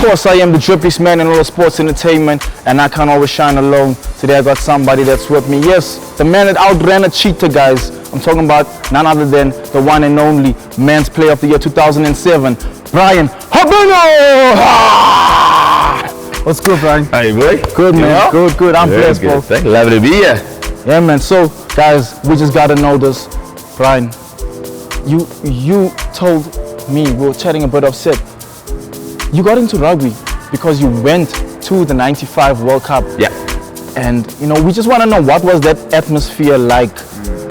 course, I am the drippiest man in all of sports entertainment, and I can't always shine alone. Today I got somebody that's with me. Yes, the man that outran a cheetah, guys. I'm talking about none other than the one and only Men's Player of the Year 2007, Bryan Habana! What's good, Bryan? Hey, boy. Good, man. Yeah. Good. I'm blessed, bro. Love to be here. Yeah, man. So, guys, we just gotta know this. Bryan, you told me, we were chatting a bit upset. You got into rugby because you went to the 95 World Cup. Yeah. And, we just want to know, what was that atmosphere like?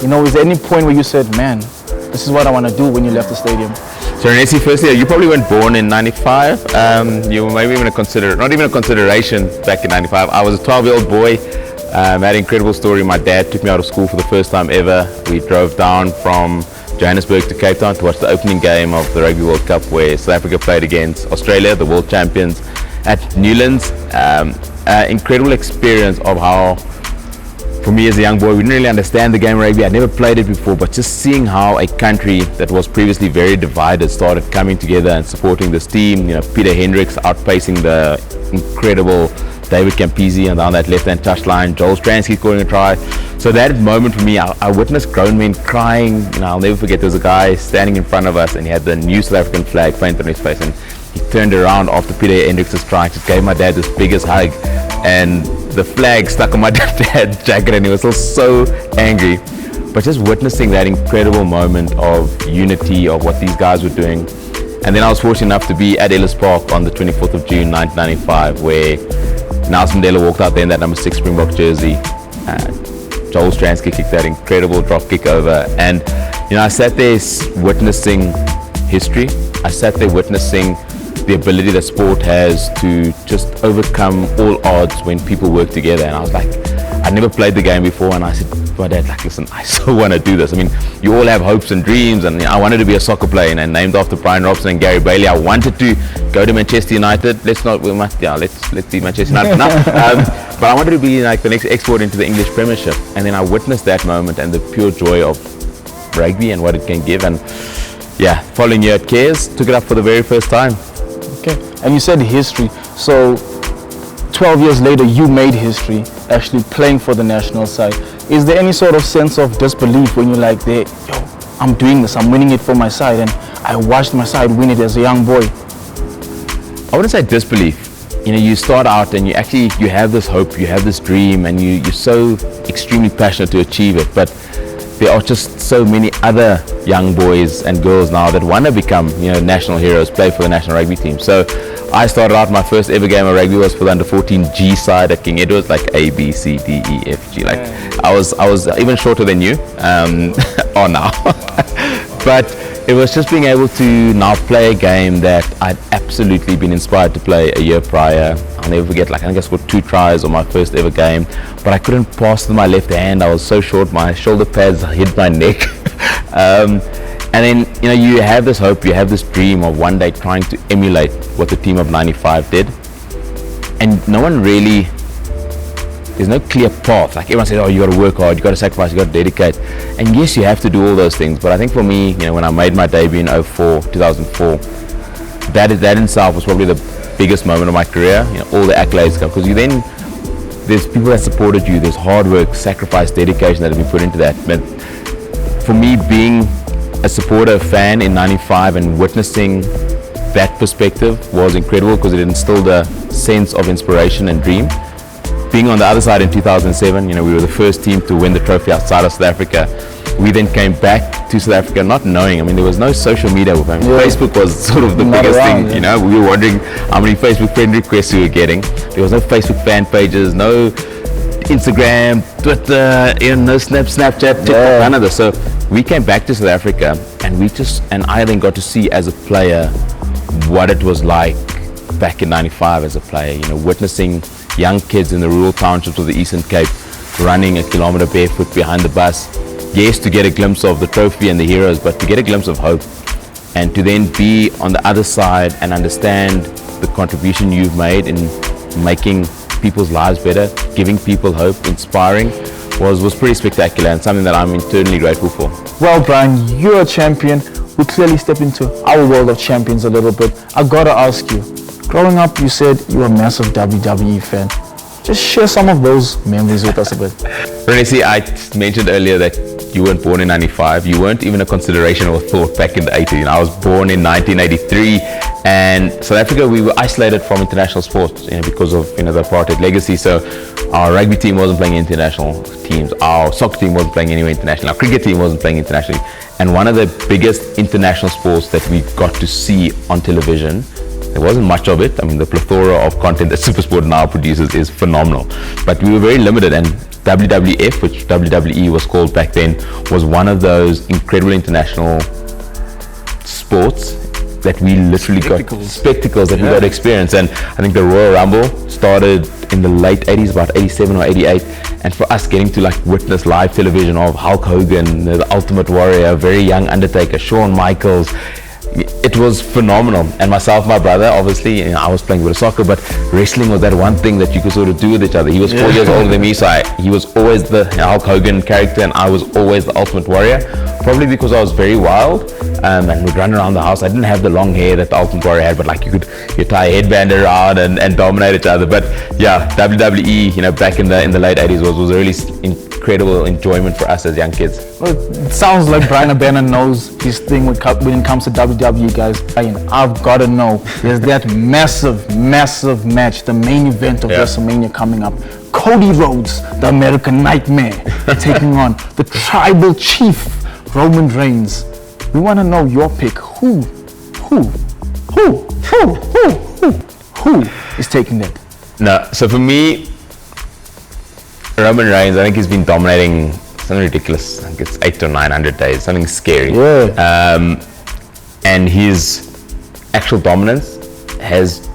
Is there any point where you said, man, this is what I want to do when you left the stadium? So Ronessi, firstly, you probably weren't born in 95. You were maybe even not even a consideration back in 95. I was a 12-year-old boy. Had an incredible story. My dad took me out of school for the first time ever. We drove down from Johannesburg to Cape Town to watch the opening game of the Rugby World Cup, where South Africa played against Australia, the world champions, at Newlands. Incredible experience of how, for me as a young boy, we didn't really understand the game of rugby. I'd never played it before, but just seeing how a country that was previously very divided started coming together and supporting this team. Peter Hendricks outpacing the incredible David Campese and down that left-hand touchline, Joel Stransky scoring a try. So that moment for me, I witnessed grown men crying. I'll never forget, there was a guy standing in front of us and he had the new South African flag painted on his face, and he turned around after Peter Hendricks' try, just gave my dad this biggest hug, and the flag stuck on my dad's jacket and he was still so angry. But just witnessing that incredible moment of unity of what these guys were doing. And then I was fortunate enough to be at Ellis Park on the 24th of June 1995, where Nelson Mandela walked out there in that number 6 Springbok jersey. Joel Stransky kicked that incredible drop kick over. And, I sat there witnessing history. I sat there witnessing the ability that sport has to just overcome all odds when people work together. And I was like, I'd never played the game before, and I said to my dad, listen, I so want to do this. You all have hopes and dreams, and I wanted to be a soccer player, and named after Brian Robson and Gary Bailey. I wanted to go to Manchester United. Let's leave Manchester United now. But I wanted to be like the next export into the English Premiership. And then I witnessed that moment and the pure joy of rugby and what it can give. And yeah, following year at Cares, took it up for the very first time. Okay, and you said history. So 12 years later, you made history, actually playing for the national side. Is there any sort of sense of disbelief when you're like, I'm doing this, I'm winning it for my side, and I watched my side win it as a young boy? I wouldn't say disbelief. You start out and you have this hope, you have this dream, and you're so extremely passionate to achieve it. But there are just so many other young boys and girls now that want to become, national heroes, play for the national rugby team. So I started out, my first ever game of rugby was for the under-14 G side at King Edward's, like A, B, C, D, E, F, G. I was even shorter than you, or now. But it was just being able to now play a game that I'd absolutely been inspired to play a year prior. I'll never forget, I think I scored 2 tries on my first ever game, but I couldn't pass with my left hand. I was so short, my shoulder pads hit my neck. And then, you have this hope, you have this dream of one day trying to emulate what the team of 95 did. And there's no clear path. Like everyone says, you got to work hard, you got to sacrifice, you got to dedicate. And yes, you have to do all those things. But I think for me, when I made my debut in 2004, that in itself was probably the biggest moment of my career. All the accolades come, because there's people that supported you, there's hard work, sacrifice, dedication that have been put into that. But for me, being a supporter, fan in 95 and witnessing that perspective was incredible, because it instilled a sense of inspiration and dream. Being on the other side in 2007, we were the first team to win the trophy outside of South Africa. We then came back to South Africa not knowing, there was no social media. Facebook was sort of the biggest thing, we were wondering how many Facebook friend requests we were getting. There was no Facebook fan pages, no Instagram, Twitter, no Snapchat, TikTok, none of this. So we came back to South Africa, and I then got to see as a player what it was like back in 95 as a player, witnessing young kids in the rural townships of the Eastern Cape running a kilometer barefoot behind the bus. Yes, to get a glimpse of the trophy and the heroes, but to get a glimpse of hope, and to then be on the other side and understand the contribution you've made in making people's lives better, giving people hope, inspiring, was pretty spectacular, and something that I'm eternally grateful for. Well, Bryan, you're a champion. We clearly step into our world of champions a little bit. I gotta ask you, Growing up, you said you were a massive WWE fan. Just share some of those memories with us a bit. Ronessi, I mentioned earlier that you weren't born in 95. You weren't even a consideration or thought back in the 80s. I was born in 1983, and South Africa, we were isolated from international sports, because of the apartheid legacy. So our rugby team wasn't playing international teams. Our soccer team wasn't playing anywhere international. Our cricket team wasn't playing internationally. And one of the biggest international sports that we got to see on television, there wasn't much of it. I mean, the plethora of content that SuperSport now produces is phenomenal. But we were very limited, and WWF, which WWE was called back then, was one of those incredible international sports that we literally got spectacles that we got to experience. And I think the Royal Rumble started in the late 80s, about 87 or 88. And for us getting to witness live television of Hulk Hogan, the Ultimate Warrior, very young Undertaker, Shawn Michaels, it was phenomenal. And myself, my brother, obviously, I was playing a bit of soccer, but wrestling was that one thing that you could sort of do with each other. He was 4 years older than me, so he was always the Hulk Hogan character, and I was always the Ultimate Warrior. Probably because I was very wild, and would run around the house. I didn't have the long hair that the Ultimate Warrior had, but you tie a headband around and dominate each other. But yeah, WWE, back in the late 80s was a really incredible enjoyment for us as young kids. Well, it sounds like Bryan Habana knows his thing when it comes to WWE, guys. I've got to know, there's that massive match, the main event of WrestleMania coming up. Cody Rhodes, the American Nightmare, taking on the Tribal Chief, Roman Reigns. We want to know your pick. Who is taking that? No, so for me, Roman Reigns, I think he's been dominating something ridiculous. I think it's 800 or 900 days, something scary. Yeah. And his actual dominance has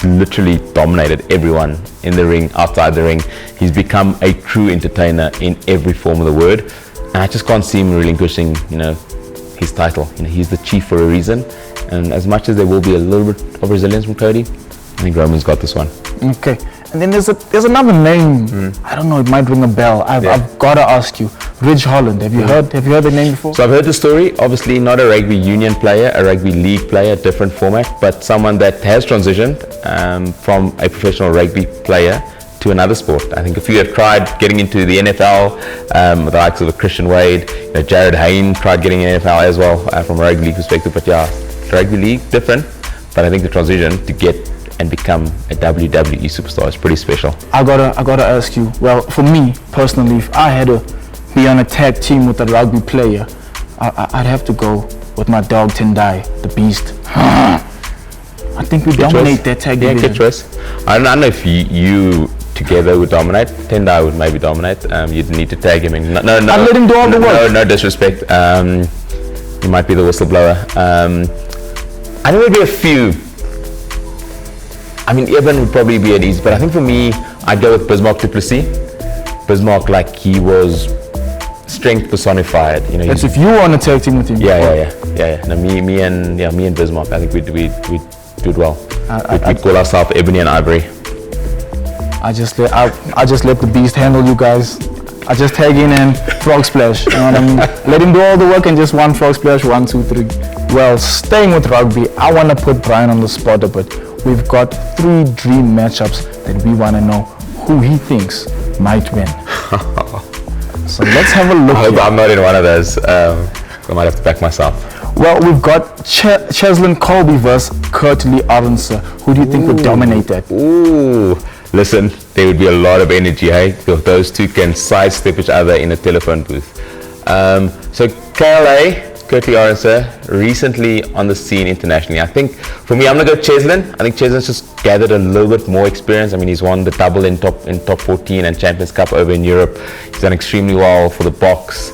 literally dominated everyone in the ring, outside the ring. He's become a true entertainer in every form of the word. And I just can't see him relinquishing, his title. He's the chief for a reason. And as much as there will be a little bit of resilience from Cody, I think Roman's got this one. Okay. And then there's another name. I don't know, it might ring a bell. I've got to ask you, Ridge Holland. Have you heard the name before? So I've heard the story. Obviously not a rugby union player, a rugby league player, different format, but someone that has transitioned from a professional rugby player to another sport. I think a few have tried getting into the NFL, the likes of Christian Wade, Jared Hayne tried getting in NFL as well from a rugby league perspective. But yeah, rugby league different. But I think the transition to get and become a WWE superstar is pretty special. I gotta ask you. Well, for me personally, if I had to be on a tag team with a rugby player, I'd have to go with my dog Tendai, the Beast. I think we dominate that tag division. I don't know if you together would dominate. Tendai would maybe dominate. You'd need to tag him in. No. I'd let him do all the work. No disrespect. He might be the whistleblower. I think there'd be a few. I mean, Eben would probably be at ease, but I think for me, I'd go with Bismarck du Plessis. Bismarck, he was strength personified. That's if you were on a tag team with him. Yeah. No, me and Bismarck. I think we'd do it well. We'd call ourselves Ebony and Ivory. I just let the Beast handle you guys. I just tag in and frog splash. You know what I mean? Let him do all the work and just one frog splash, 1, 2, 3. Well, staying with rugby, I want to put Bryan on the spot a bit. We've got 3 dream matchups that we want to know who he thinks might win. So let's have a look. I'm not in one of those. I might have to back myself. Well, we've got Cheslin Colby versus Kurt Lee Aronson. Who do you think would dominate that? Ooh, listen, there would be a lot of energy, hey? Those two can sidestep each other in a telephone booth. So KLA, Kurt Lee Aronson, recently on the scene internationally. I think for me, I'm gonna go Cheslin. I think Cheslin's just gathered a little bit more experience. I mean, he's won the double in top 14 and Champions Cup over in Europe. He's done extremely well for the box.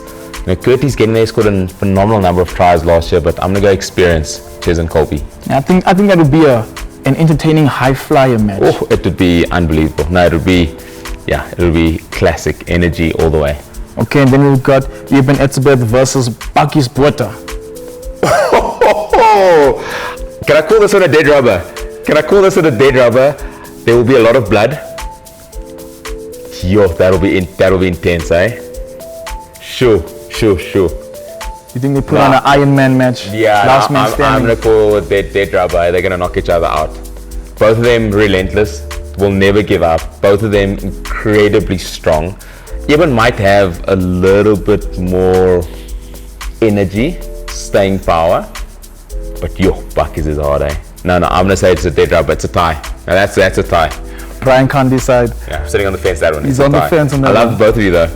Kurtie's getting there, scored a phenomenal number of tries last year, but I'm gonna go experience Cheslin Colby. I think that would be an entertaining high flyer match. Oh, it would be unbelievable. No, it'll be classic energy all the way. Okay, and then we've got Eben Etzebeth versus Bakis Botha. Can I call this one a dead rubber? There will be a lot of blood. Yo, that'll be intense, eh? Sure. You think they put on an Iron Man match? Yeah, Last man standing? I'm gonna call it dead rubber. They're gonna knock each other out. Both of them relentless, will never give up. Both of them incredibly strong. Eben might have a little bit more energy, staying power, but yo, Bucky's is hard, eh? No, I'm gonna say it's a dead rubber. It's a tie. Now that's a tie. Brian can't decide. Yeah, I'm sitting on the fence. That one. He's on the fence on that I love one. both of you though.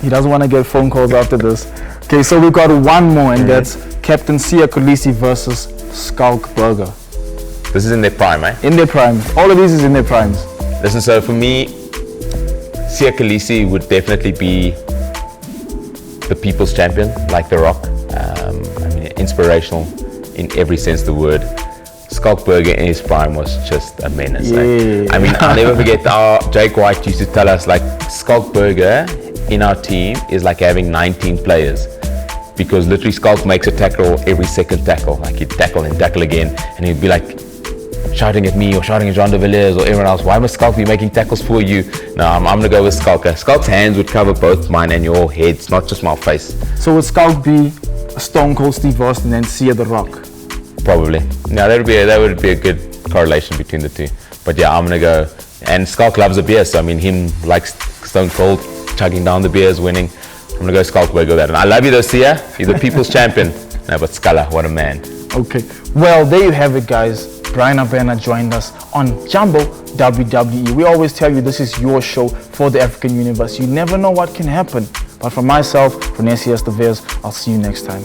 He doesn't want to get phone calls after this. Okay, so we've got one more, and that's Captain Siya Kolisi versus Skulk Burger. This is in their prime, eh? In their prime. All of these is in their primes. Listen, so for me, Siya Kolisi would definitely be the people's champion, like The Rock. I mean, inspirational in every sense of the word. Skulk Burger in his prime was just a menace. Eh? I mean, I'll never forget Jake White used to tell us, like, Skulk Burger in our team is like having 19 players, because literally Skulk makes a tackle every second tackle. Like, he'd tackle and tackle again, and he'd be like shouting at me or shouting at Jean de Villiers or everyone else, why must Skulk be making tackles for you? No, I'm gonna go with Skulk. Skulk's hands would cover both mine and your heads, not just my face. So would Skulk be a Stone Cold Steve Austin and Siya The Rock? Probably. No, that would be a good correlation between the two. But yeah, I'm gonna go. And Skulk loves a beer, so I mean, him likes Stone Cold, chugging down the beers, winning. I'm gonna go Skulk Burger that. And I love you though, Siya. He's the people's champion. No, but Scala, what a man. Okay. Well, there you have it, guys. Bryan Habana joined us on JAMBO WWE. We always tell you this is your show for the African universe. You never know what can happen. But for myself, Ronessi, I'll see you next time.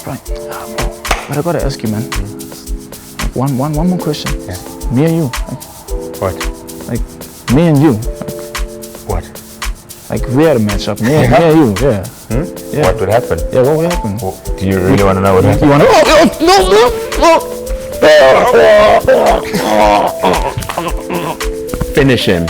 Right. But I gotta ask you, man. One more question. Yeah. Me and you. What? Like me and you. What? Like we had a matchup. Me and you. Yeah. Yeah. What would happen? Yeah. What would happen? Well, do you really want to know what happened? You wanna? No. Finish him.